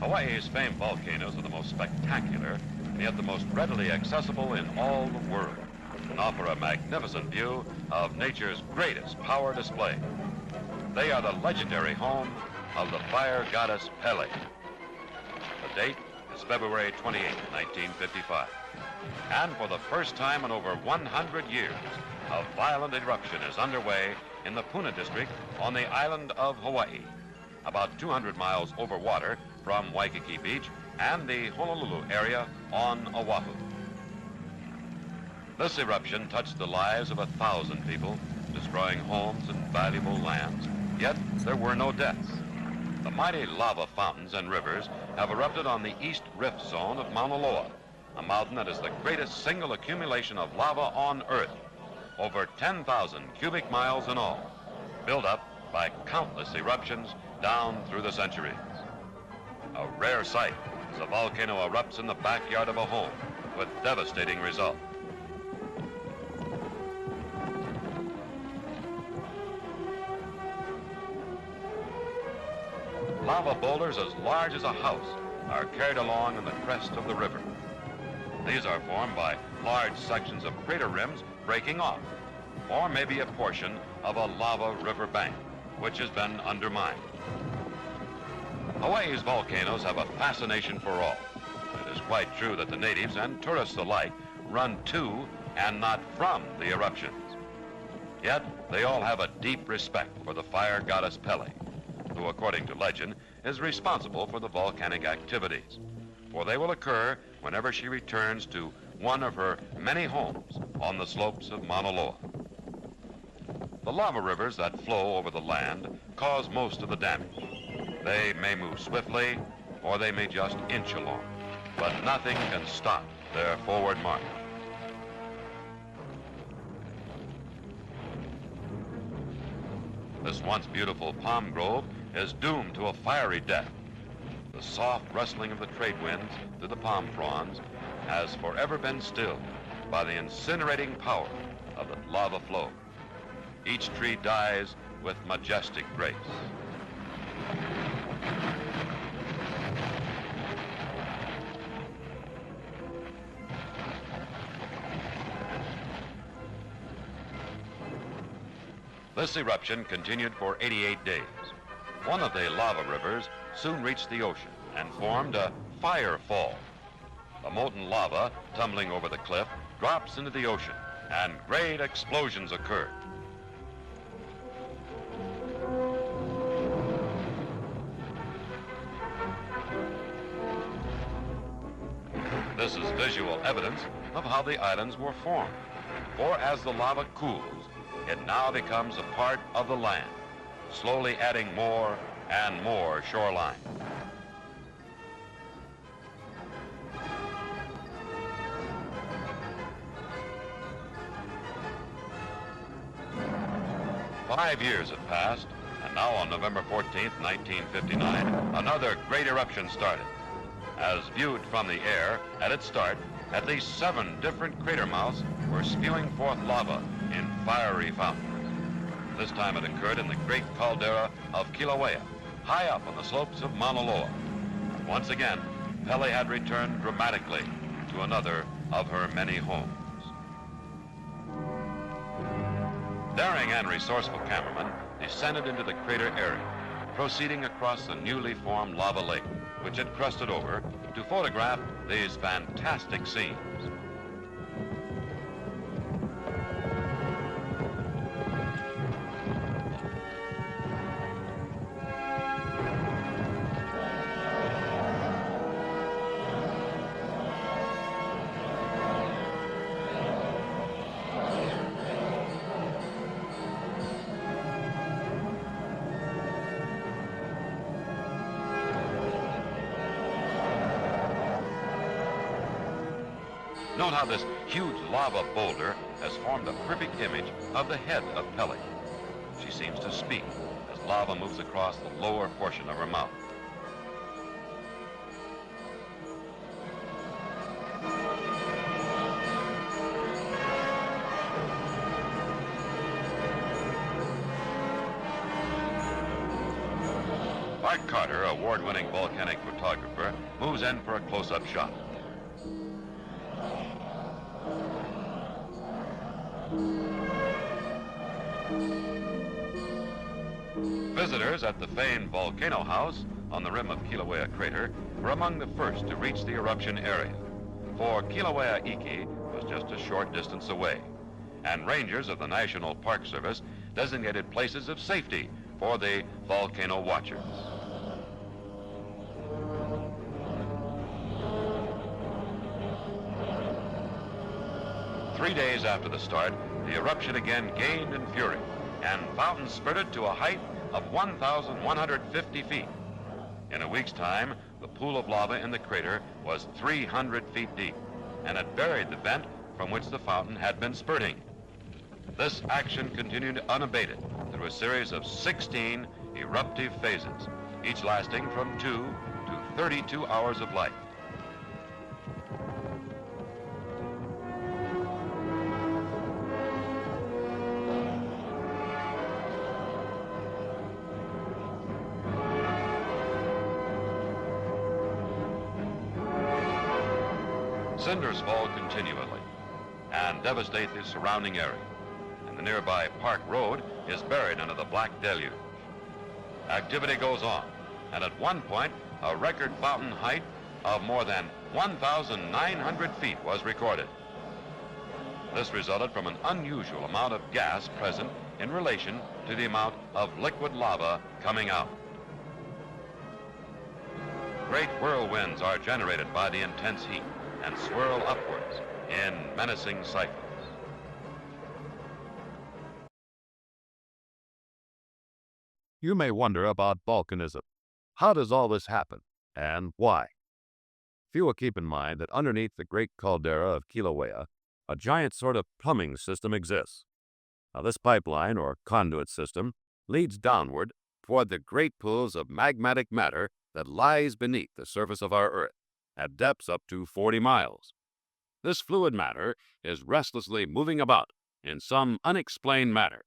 Hawaii's famed volcanoes are the most spectacular, yet the most readily accessible in all the world, and offer a magnificent view of nature's greatest power display. They are the legendary home of the fire goddess Pele. The date is February 28, 1955. And for the first time in over 100 years, a violent eruption is underway in the Puna district on the island of Hawaii, about 200 miles over water from Waikiki Beach and the Honolulu area on Oahu. This eruption touched the lives of 1,000 people, destroying homes and valuable lands, yet there were no deaths. The mighty lava fountains and rivers have erupted on the East Rift Zone of Mauna Loa, a mountain that is the greatest single accumulation of lava on Earth, over 10,000 cubic miles in all, built up by countless eruptions down through the centuries. A rare sight as a volcano erupts in the backyard of a home with devastating results. Lava boulders as large as a house are carried along in the crest of the river. These are formed by large sections of crater rims breaking off, or maybe a portion of a lava river bank, which has been undermined. Hawaii's volcanoes have a fascination for all. It is quite true that the natives and tourists alike run to and not from the eruptions. Yet, they all have a deep respect for the fire goddess Pele, who, according to legend, is responsible for the volcanic activities, for they will occur whenever she returns to one of her many homes on the slopes of Mauna Loa. The lava rivers that flow over the land cause most of the damage. They may move swiftly, or they may just inch along, but nothing can stop their forward march. This once beautiful palm grove is doomed to a fiery death. The soft rustling of the trade winds through the palm fronds has forever been stilled by the incinerating power of the lava flow. Each tree dies with majestic grace. This eruption continued for 88 days. One of the lava rivers soon reached the ocean and formed a fire fall. The molten lava, tumbling over the cliff, drops into the ocean, and great explosions occur. This is visual evidence of how the islands were formed, for as the lava cools, it now becomes a part of the land, slowly adding more and more shoreline. Five years have passed, and now on November 14th, 1959, another great eruption started. As viewed from the air, at its start, at least 7 different crater mouths were spewing forth lava in fiery fountains. This time it occurred in the great caldera of Kilauea, high up on the slopes of Mauna Loa. Once again, Pele had returned dramatically to another of her many homes. Daring and resourceful cameramen descended into the crater area, proceeding across the newly formed lava lake, which had crusted over, to photograph these fantastic scenes. Note how this huge lava boulder has formed a perfect image of the head of Pele. She seems to speak as lava moves across the lower portion of her mouth. Mark Carter, award-winning volcanic photographer, moves in for a close-up shot. Visitors at the famed Volcano House on the rim of Kilauea crater were among the first to reach the eruption area, for Kilauea Iki was just a short distance away, and rangers of the National Park Service designated places of safety for the volcano watchers. Three days after the start, the eruption again gained in fury, and fountains spurted to a height of 1,150 feet. In a week's time, the pool of lava in the crater was 300 feet deep, and it buried the vent from which the fountain had been spurting. This action continued unabated through a series of 16 eruptive phases, each lasting from 2 to 32 hours of light. Cinders fall continually and devastate the surrounding area, and the nearby Park Road is buried under the black deluge. Activity goes on, and at one point, a record fountain height of more than 1,900 feet was recorded. This resulted from an unusual amount of gas present in relation to the amount of liquid lava coming out. Great whirlwinds are generated by the intense heat and swirl upwards in menacing cycles. You may wonder about volcanism. How does all this happen, and why? Few will keep in mind that underneath the great caldera of Kilauea, a giant sort of plumbing system exists. Now, this pipeline, or conduit system, leads downward toward the great pools of magmatic matter that lies beneath the surface of our Earth, at depths up to 40 miles. This fluid matter is restlessly moving about in some unexplained manner,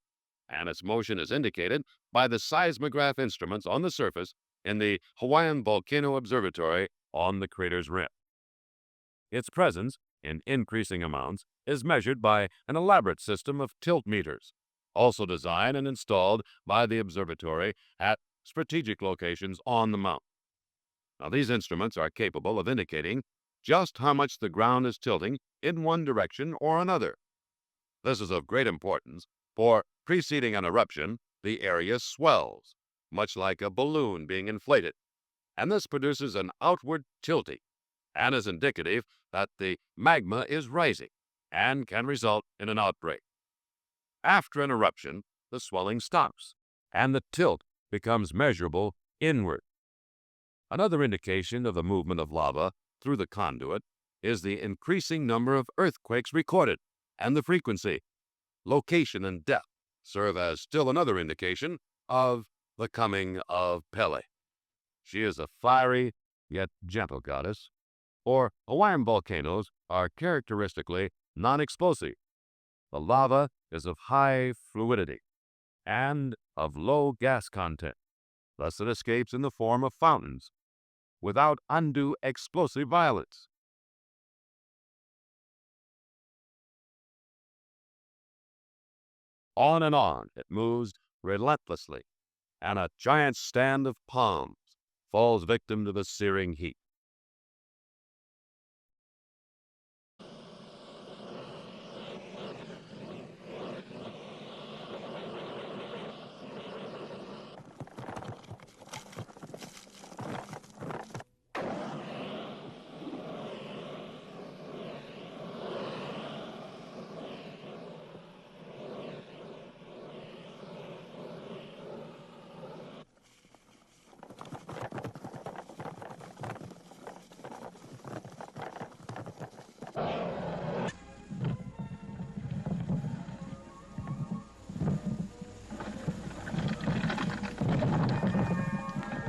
and its motion is indicated by the seismograph instruments on the surface in the Hawaiian Volcano Observatory on the crater's rim. Its presence, in increasing amounts, is measured by an elaborate system of tilt meters, also designed and installed by the observatory at strategic locations on the mountain. Now, these instruments are capable of indicating just how much the ground is tilting in one direction or another. This is of great importance, for preceding an eruption, the area swells, much like a balloon being inflated, and this produces an outward tilting and is indicative that the magma is rising and can result in an outbreak. After an eruption, the swelling stops, and the tilt becomes measurable inward. Another indication of the movement of lava through the conduit is the increasing number of earthquakes recorded and the frequency. Location and depth serve as still another indication of the coming of Pele. She is a fiery yet gentle goddess, for Hawaiian volcanoes are characteristically non-explosive. The lava is of high fluidity and of low gas content. Thus it escapes in the form of fountains, without undue explosive violence. On and on it moves relentlessly, and a giant stand of palms falls victim to the searing heat.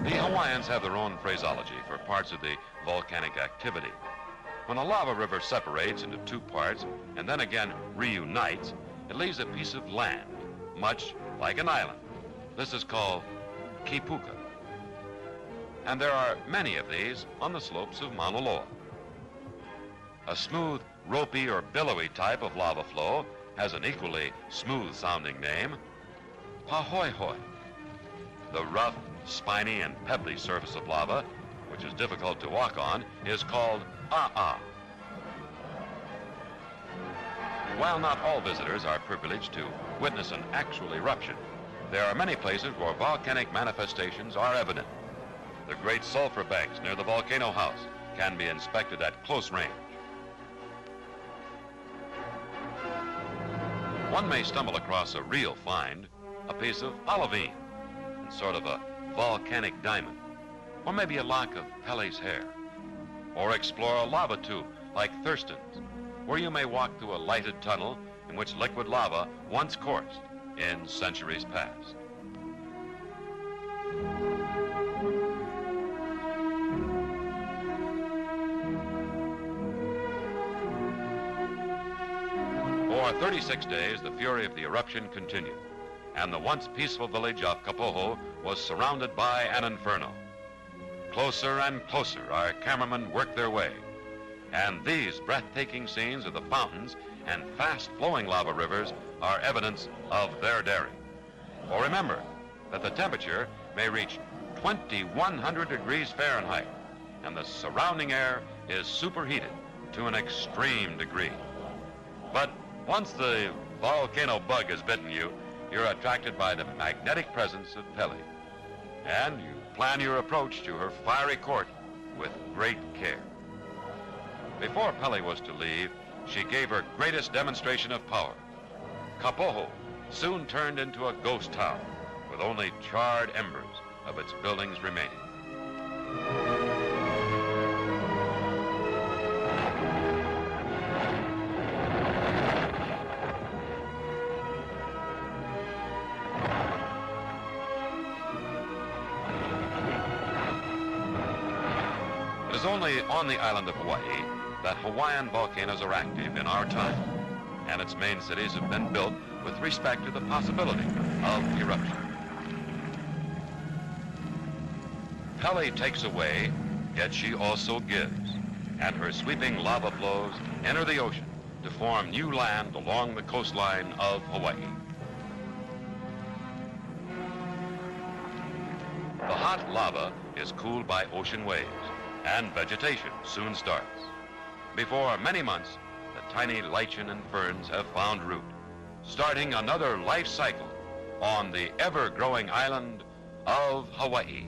The Hawaiians have their own phraseology for parts of the volcanic activity. When a lava river separates into two parts and then again reunites, it leaves a piece of land, much like an island. This is called kipuka. and there are many of these on the slopes of Mauna Loa. A smooth, ropey or billowy type of lava flow has an equally smooth-sounding name, Pahoehoe. The rough, spiny, and pebbly surface of lava, which is difficult to walk on, is called A'a. While not all visitors are privileged to witness an actual eruption, there are many places where volcanic manifestations are evident. The great sulfur banks near the Volcano House can be inspected at close range. One may stumble across a real find, a piece of olivine, sort of a volcanic diamond, or maybe a lock of Pele's hair, or explore a lava tube like Thurston's, where you may walk through a lighted tunnel in which liquid lava once coursed in centuries past. For 36 days, the fury of the eruption continued, and the once peaceful village of Kapoho was surrounded by an inferno. Closer and closer, our cameramen worked their way, and these breathtaking scenes of the fountains and fast-flowing lava rivers are evidence of their daring. For remember that the temperature may reach 2,100 degrees Fahrenheit, and the surrounding air is superheated to an extreme degree. But once the volcano bug has bitten you, you're attracted by the magnetic presence of Pele, and you plan your approach to her fiery court with great care. Before Pele was to leave, she gave her greatest demonstration of power. Kapoho soon turned into a ghost town with only charred embers of its buildings remaining. It is only on the island of Hawaii that Hawaiian volcanoes are active in our time, and its main cities have been built with respect to the possibility of eruption. Pele takes away, yet she also gives, and her sweeping lava flows enter the ocean to form new land along the coastline of Hawaii. The hot lava is cooled by ocean waves, and vegetation soon starts. Before many months, the tiny lichen and ferns have found root, starting another life cycle on the ever-growing island of Hawaii.